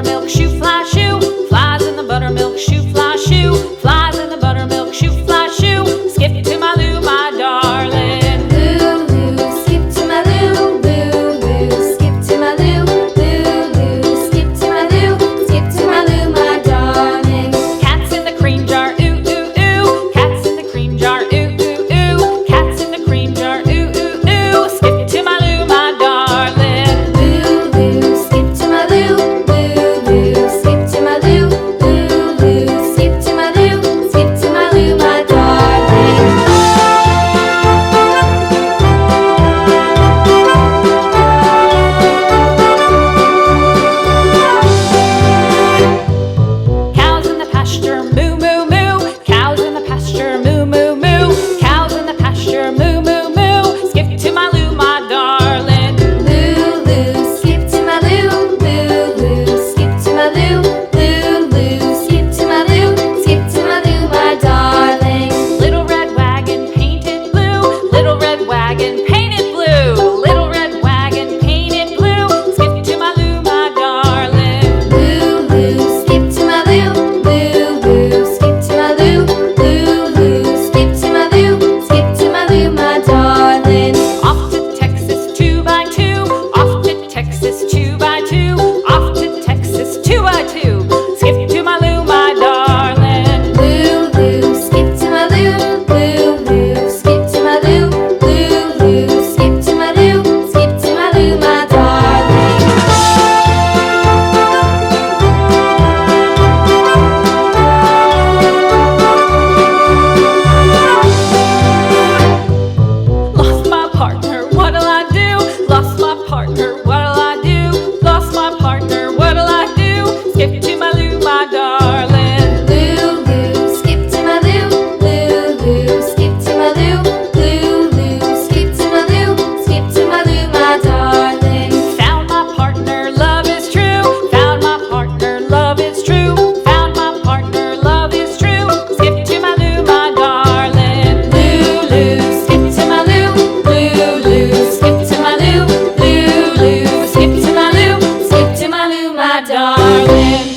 buttermilk shoe, fly shoe. Flies in the buttermilk shoe, fly shoe. Flies in the buttermilk shoe, fly shoe. Skip to my Lou, my darling. Lou, skip to my Lou, Lou, skip to my Lou, Lou, skip to my Lou, skip to my Lou, my darling. Cats in the cream jar, ooh, ooh, ooh. Cats in the cream jar, ooh, ooh, ooh. Cats in the cream jar, ooh, ooh, ooh. Skip to my Lou, my darling. Lou, skip to my Lou, Lou, skip to my Lou, Lou, skip to my Lou, skip to my Lou, my darling. Cows in the pasture, moo, moo, moo. Cows in the pasture, moo, moo, moo. Cows in the pasture, moo, moo, moo. Skip to my Lou, my darling. Lou, skip to my Lou, Lou, skip to my Lou, Lou, skip to my Lou, skip to my Lou, my darling. Little red wagon painted blue. Little red wagon painted blue. Little red wagon painted blue. Skip to my Lou, my darling. Lou, skip to my Lou, Lou, skip to my Lou, Lou, skip to my Lou, skip to my Lou, my darling. Off to Texas 2x2. Off to Texas 2x2. Off to Texas 2x2. Skip to my Lou, my darling. Lou, skip to my Lou, Lou, skip to my Lou, Lou, skip to my Lou, skip to my Lou, my darling. Lost my partner, what'll I do? Lost my partner, what'll I do? Lost my partner, what'll I do? Skip to my Lou, my darling. Lou, skip to my Lou, Lou, skip to my Lou, Lou, skip to my Lou, skip to my Lou, my darling. Found my partner, love is true. Found my partner, love is true. Found my partner, love is true. Skip to my Lou, my darling. Lou, skip to my Lou, Lou, skip to my Lou, Lou, skip to my Lou, skip to my Lou, my darling.